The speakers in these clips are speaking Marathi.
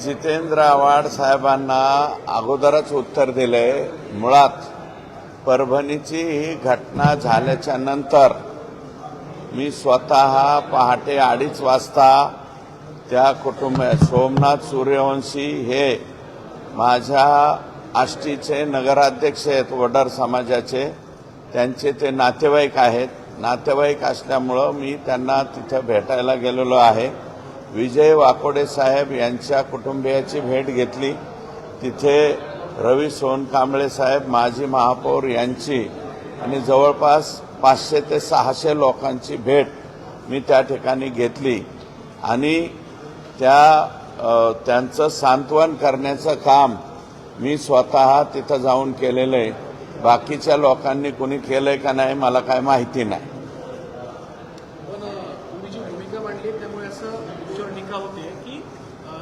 जितेंद्र आव्हाड साहेबांना अगोदरच उत्तर दिले। मुळात परभणीची ही घटना झाल्याच्या नंतर मी स्वतः पहाटे 2:30 वाजता त्या सोमनाथ सूर्यवंशी हे माझ्या आष्टीचे नगराध्यक्ष आहेत, वडर समाजाचे, त्यांचे ते नातेवाईक आहेत। नातेवाईक असल्यामुळं मी त्यांना तिथे भेटायला गेलेलो आहे। विजय वाकोडे साहेब यांच्या कुटुंबियाची भेट घेतली। तिथे रवी सोनकांबळे साहेब माजी महापौर यांची आणि जवळपास 500 ते 600 लोकांची भेट मी त्या ठिकाणी घेतली आणि त्यांचं सांत्वन करण्याचं काम मी स्वतः तिथं जाऊन केलेलं आहे। बाकीच्या लोकांनी कोणी केलंय का नाही मला काय माहिती नाही। पण तुम्ही जी भूमिका मांडली त्यामुळे असं तुमच्यावर टीका होते की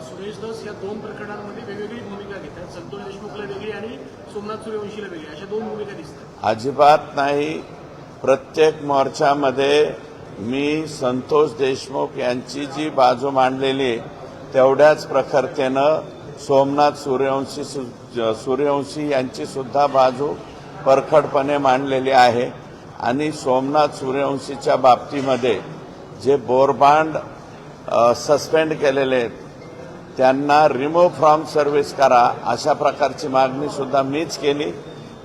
सुरेश धस या 2 प्रकरणांमध्ये वेगवेगळी भूमिका घेतात, संतोष देशमुखला वेगळी आणि सोमनाथ सूर्यवंशीला वेगळी, अशा 2 भूमिका दिसतात। अजिबात नाही। प्रत्येक मोर्चामध्ये मी संतोष देशमुख यांची जी बाजू मांडलेली तेवढ्याच प्रखरतेनं सोमनाथ सूर्यवंशी यांची सुद्धा बाजू परखडपणे मांडलेली आहे। आणि सोमनाथ सूर्यवंशीच्या बाबतीमध्ये जे बोरबांड सस्पेंड केलेले आहेत त्यांना रिमूव्ह फ्रॉम सर्व्हिस करा अशा प्रकारची मागणी सुद्धा मीच केली।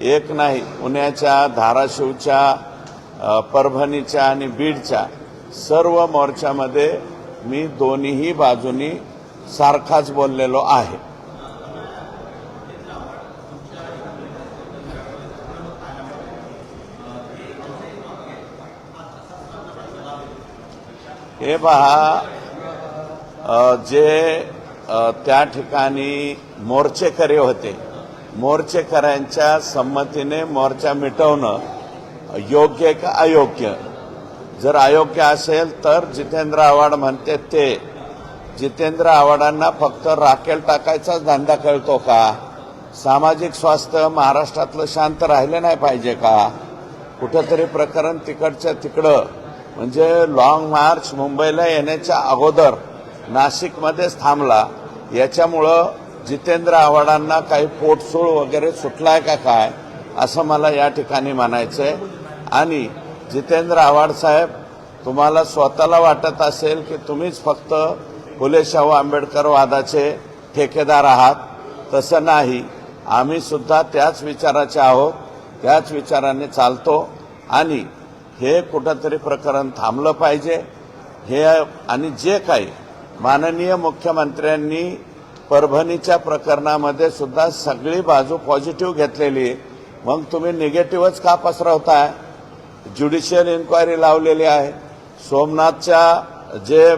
एक नाही, पुण्याच्या, धाराशिवच्या, परभणीच्या आणि बीडच्या सर्व मोर्चामध्ये मी दोन्हीही बाजूनी सारखाच बोललेलो आहे। हे पहा, जे त्या ठिकाणी मोर्चेकरी होते, मोर्चेकऱ्यांच्या संमतीने मोर्चा मिटवणं योग्य का अयोग्य? जर अयोग्य असेल तर जितेंद्र आव्हाड म्हणते ते जितेंद्र आव्हाडांना फक्त राखेल टाकायचाच धंदा कळतो का? सामाजिक स्वास्थ्य महाराष्ट्रातलं शांत राहिलं नाही पाहिजे का? कुठंतरी प्रकरण तिकडच्या तिकडं म्हणजे लॉंग मार्च मुंबईला येण्याच्या अगोदर नाशिकमध्येच थांबला। याच्यामुळं जितेंद्र आव्हाडांना काही पोटसूळ वगैरे सुटलाय का काय असं मला या ठिकाणी म्हणायचंय। आणि जितेंद्र आव्हाड साहेब, तुम्हाला स्वतःला वाटत असेल की तुम्हीच फक्त फुले शाहू आंबेडकर वादाचे ठेकेदार आहात, तसं नाही। आम्ही सुद्धा त्याच विचाराचे आहोत, त्याच विचाराने चालतो आणि हे कुठंतरी प्रकरण थांबलं पाहिजे। हे आणि जे काही माननीय मुख्यमंत्र्यांनी परभणीच्या प्रकरणामध्ये सुद्धा सगळी बाजू पॉझिटिव्ह घेतलेली आहे, मग तुम्ही निगेटिव्हच का पसरवताय? ज्युडिशियल इन्क्वायरी लावलेली आहे। सोमनाथच्या जे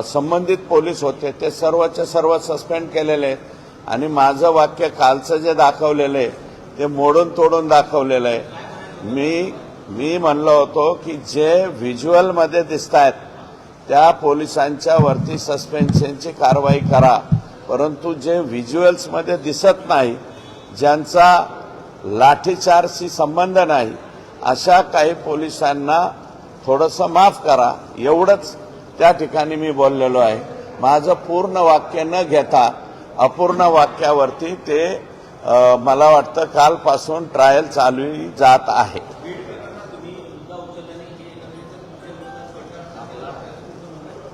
संबंधित पोलीस होते ते सर्वचे सर्व सस्पेंड केलेले आहेत आणि माझं वाक्य कालचं जे दाखवलेलं आहे ते मोडून तोडून दाखवलेलं आहे। मी म्हणलो होतो की जे व्हिज्युअलमध्ये दिसतायत त्या पोलिसांच्या वरती सस्पेन्शनची कारवाई करा, परंतु जे व्हिज्युअल्समध्ये दिसत नाही, ज्यांचा लाठीचार्जशी संबंध नाही, अशा काही पोलिसांना थोडंसं माफ करा, एवढंच त्या ठिकाणी मी बोललेलो आहे। माझं पूर्ण वाक्य न घेता अपूर्ण वाक्यावरती ते मला वाटतं कालपासून ट्रायल चालू जात आहे।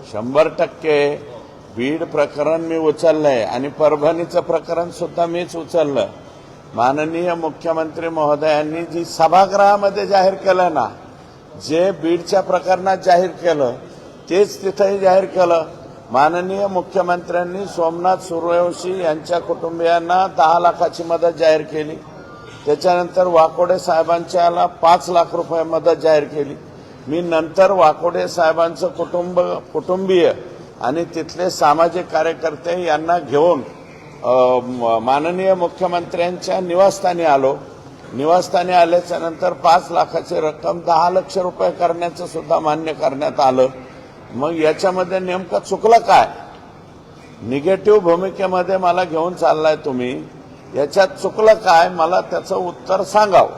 100% बीड प्रकरण मी उचललंय आणि परभणीचं प्रकरण सुद्धा मीच उचललं। माननीय मुख्यमंत्री महोदयांनी जी सभागृहामध्ये जाहीर केलं ना, जे बीडच्या प्रकरणात जाहीर केलं तेच तिथंही जाहीर केलं। माननीय मुख्यमंत्र्यांनी सोमनाथ सूर्यवंशी यांच्या कुटुंबियांना 10 लाखाची मदत जाहीर केली। त्याच्यानंतर वाकोडे साहेबांच्याला 5 लाख रुपये मदत जाहीर केली। मी नंतर वाकोडे साहेबांचं कुटुंबीय आणि तिथले सामाजिक कार्यकर्ते यांना घेऊन माननीय मुख्यमंत्र्यांच्या निवासस्थानी आलो। निवासस्थानी आल्याच्या नंतर 5 लाखाची रक्कम 10 लाख रुपये करण्याचं सुद्धा मान्य करण्यात आलं। मग याच्यामध्ये नेमकं चुकलं काय? निगेटिव्ह भूमिकेमध्ये मला घेऊन चाललाय तुम्ही, याच्यात चुकलं काय? मला त्याचं उत्तर सांगावं।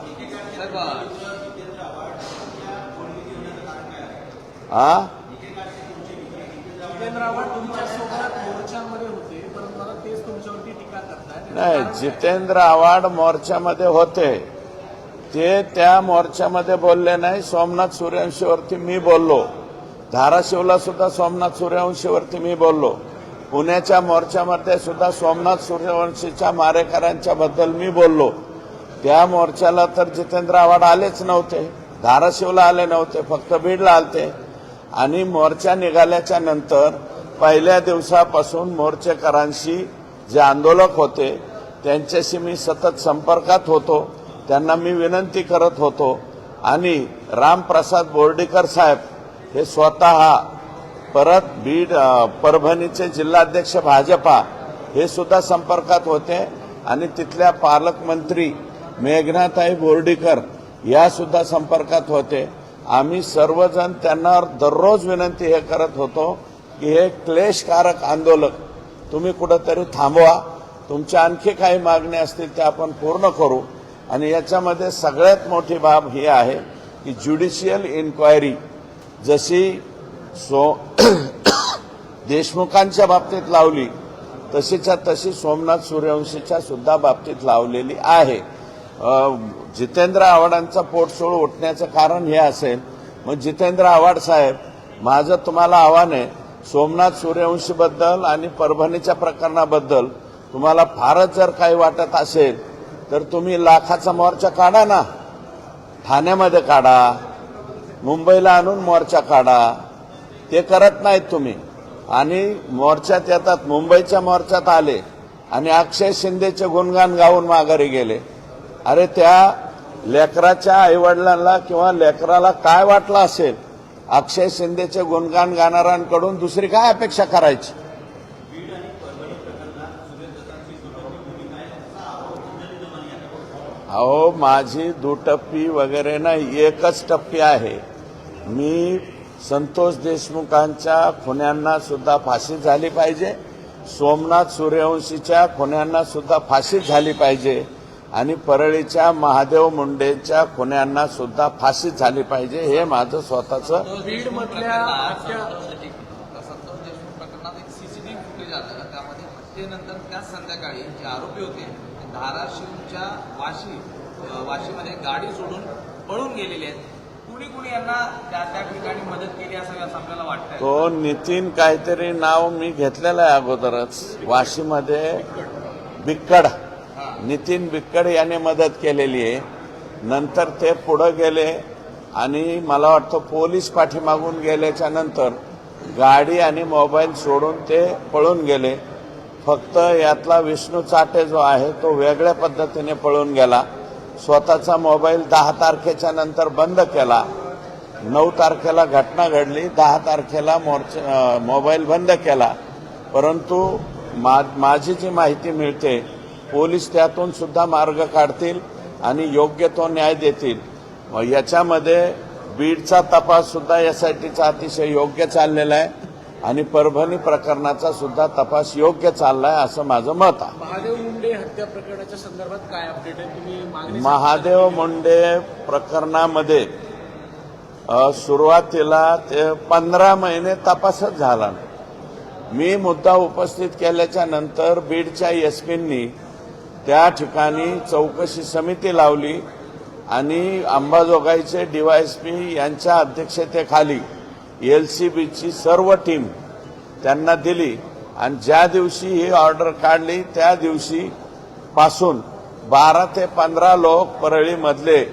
जितेंद्र आव्हाड तुमच्यासोबत मोर्चामध्ये होते, परंतु मला तेच तुमच्यावरती टीका करतायत. नाही, जितेंद्र आव्हाड मोर्चामध्ये होते, ते त्या मोर्चामध्ये बोलले नाही. सोमनाथ सूर्यवंशीवरती मी बोललो, धाराशिवला सुद्धा सोमनाथ सूर्यवंशीवरती मी बोललो, पुण्याच्या मोर्चामध्ये सुद्धा सोमनाथ सूर्यवंशीच्या मारेकऱ्यांच्या बद्दल मी बोललो. त्या मोर्चाला तर जितेंद्र आव्हाड आलेच नव्हते, धाराशिवला आले नव्हते, फक्त बीडला आलते. आणि मोर्चा निघाल्याच्या नंतर पहिल्या दिवसापासून मोर्चेकरांशी जे आंदोलक होते त्यांच्याशी मी सतत संपर्कात होतो, त्यांना मी विनंती करत होतो. आणि रामप्रसाद बोर्डीकर साहेब हे स्वतः, परत बीड परभणीचे जिल्हाध्यक्ष भाजपा हे सुद्धा संपर्कात होते. आणि तिथल्या पालकमंत्री मेघनाताई बोर्डीकर या सुद्धा संपर्कात होते. आम्ही सर्वजण त्यांना दररोज विनंती हे करत होतो की हे क्लेशकारक आंदोलक तुम्ही कुठंतरी थांबवा, तुमच्या आणखी काही मागण्या असतील त्या आपण पूर्ण करू. आणि याच्यामध्ये सगळ्यात मोठी बाब ही आहे की ज्युडिशियल इन्क्वायरी जशी देशमुखांच्या बाबतीत लावली तशीच्या तशी सोमनाथ सूर्यवंशीच्या सुद्धा बाबतीत लावलेली आहे. जितेंद्र आव्हाडांचा पोटसोळ उठण्याचं कारण हे असेल. मग जितेंद्र आव्हाड साहेब, माझं तुम्हाला आव्हान आहे, सोमनाथ सूर्यवंशीबद्दल आणि परभणीच्या प्रकरणाबद्दल तुम्हाला फारच जर काही वाटत असेल तर तुम्ही लाखाचा मोर्चा काढा ना, ठाण्यामध्ये काढा, मुंबईला आणून मोर्चा काढा. ते करत नाहीत तुम्ही. आणि मोर्चात येतात, मुंबईच्या मोर्चात आले आणि अक्षय शिंदेचे गुणगान गाऊन माघारी गेले. अरे त्या लेकराच्या आईवडिलांना किंवा लेकराला काय वाटलं असेल, अक्षय शिंदेचे गुणगान गाणाऱ्यांकडून दुसरी काय अपेक्षा करायची. अहो, माझी दुटप्पी वगैरे नाही, एकच टप्पी आहे. मी संतोष देशमुखांच्या खुन्यांना सुद्धा फाशी झाली पाहिजे, सोमनाथ सूर्यवंशीच्या खुन्यांना सुद्धा फाशी झाली पाहिजे आणि परळीच्या महादेव मुंडेच्या खुन्यांना सुद्धा फाशी झाली पाहिजे. हे माझं स्वतःचं. बीड मधल्या संतोष देशमुख प्रकरणात एक सीसीटीव्ही फुटेज आलं, त्यामध्ये हत्येनंतर त्याच संध्याकाळी जे आरोपी होते धाराशिवच्या वाशीमध्ये गाडी सोडून पळून गेलेले आहेत. कुणी यांना त्या ठिकाणी मदत केली असावी असं आपल्याला वाटतंय. तो नितीन काहीतरी नाव मी घेतलेलं आहे अगोदरच, वाशीमध्ये बिक्कड, नितीन बिक्कड याने मदत केलेली आहे. नंतर ते पुढे गेले आणि मला वाटतं पोलीस पाठीमागून गेल्याच्या नंतर गाडी आणि मोबाईल सोडून ते पळून गेले. फक्त यातला विष्णू चाटे जो आहे तो वेगळ्या पद्धतीने पळून गेला. स्वतःचा मोबाईल 10 तारखेच्या नंतर बंद केला. 9 तारखेला घटना घडली, 10 तारखेला मोबाईल बंद केला. परंतु माझी जी माहिती मिळते, पोलीस त्यातून सुद्धा मार्ग काढतील आणि योग्य तो न्याय देतील. याच्यामध्ये बीडचा तपास सुद्धा एसआयटीचा अतिशय योग्य चाललेला आहे आणि परभणी प्रकरणाचा सुद्धा तपास योग्य चाललाय असं माझं मत आहे. महादेव मुंडे हत्या प्रकरणाच्या संदर्भात काय अपडेट आहे? तुम्ही मागणी महादेव मुंडे प्रकरणामध्ये सुरुवातीला ते 15 महिने तपासच झाला. मी मुद्दा उपस्थित केल्याच्या नंतर बीडच्या एसपींनी त्या ठिकाणी चौकशी समिती लावली आणि अंबाजोगाईचे डीवायएसपी यांच्या अध्यक्षतेखाली एलसीबीची सर्व टीम त्यांना दिली आणि ज्या दिवशी ही ऑर्डर काढली त्या दिवशी पासून 12 ते 15 लोक परळीमधले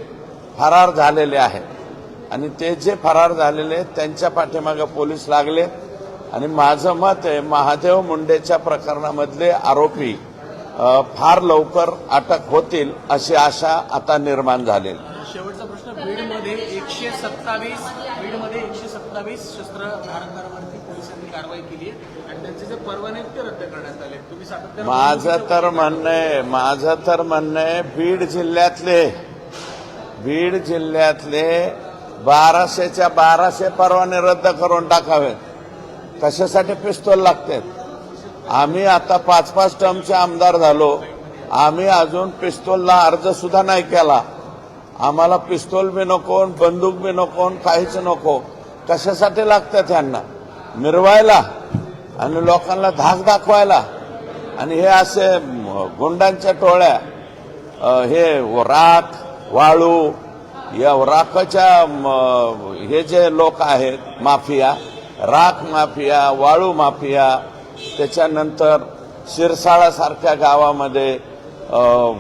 फरार झालेले आहेत आणि ते जे फरार झालेले त्यांच्या पाठीमागे पोलीस लागले. आणि माझं मत आहे महादेव मुंडेच्या प्रकरणामधले आरोपी फार लवकर अटक होतील अशी आशा आता निर्माण झालेली. शेवटचा प्रश्न, बीडमध्ये 127 शस्त्र धारकांवरती पोलिसांनी कारवाई केली आहे आणि त्यांचे जे परवाने आहेत ते रद्द करण्यात आले. तुम्ही सातत्याने माझं तर म्हणणं आहे बीड जिल्ह्यातले 1200च्या 1200 परवाने रद्द करून टाकावे. कशासाठी पिस्तूल लागतात? आम्ही आता 5-5 टर्मचे आमदार झालो, आम्ही अजून पिस्तूलला अर्ज सुद्धा नाही केला. आम्हाला पिस्तूल बी नको, बंदूक बी नको, काहीच नको. कशासाठी लागतं त्यांना? मिरवायला आणि लोकांना धाक दाखवायला. आणि हे असे गुंडांच्या टोळ्या हे राख वाळू या राखाच्या हे जे लोक आहेत माफिया, राख माफिया, वाळू माफिया, त्याच्यानंतर शिरसाळासारख्या गावामध्ये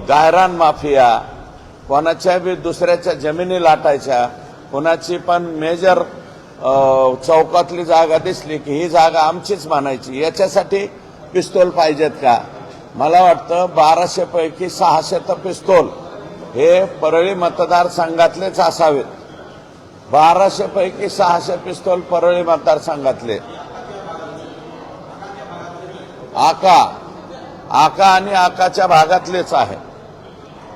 गायरान माफिया, कोणाच्या बी दुसऱ्याच्या जमिनी लाटायच्या, कोणाची पण मेजर चौकातली जागा दिसली की ही जागा आमचीच मानायची. याच्यासाठी पिस्तूल पाहिजेत का? मला वाटतं 1200 पैकी 600 तर पिस्तूल हे परळी मतदारसंघातलेच असावेत. 1200 पैकी 600 पिस्तूल परळी मतदारसंघातले. आका आणि आकाच्या भागातलेच आहे,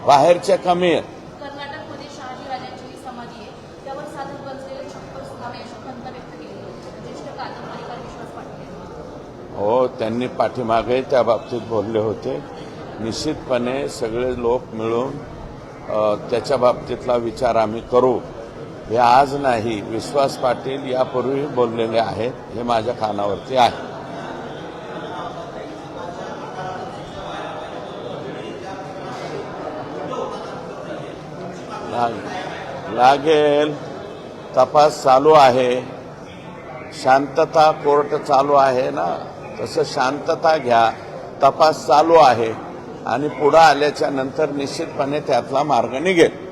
बाहेरचे कमी आहेत. कर्नाटकमध्ये शहाजीराजांची जी समाधी आहे त्यावर साधक बसलेले छप्पर सुधामे अशी खंत व्यक्त केली आहे ज्येष्ठ कादंबरीकार विश्वास पाटील. हो, त्यांनी पाठीमागे त्या बाबतीत बोलले होते. निश्चितपणे सगळे लोक मिळून त्याच्या बाबतीतला विचार आम्ही करू. हे आज नाही, विश्वास पाटील यापूर्वी बोललेले आहेत, हे माझ्या कानावरती आहे. लागेल, तपास चालू आहे, शांतता, कोर्ट चालू आहे ना, तसं शांतता घ्या. तपास चालू आहे आणि पुढे आल्याच्या नंतर निश्चितपणे त्यातला मार्ग निघेल.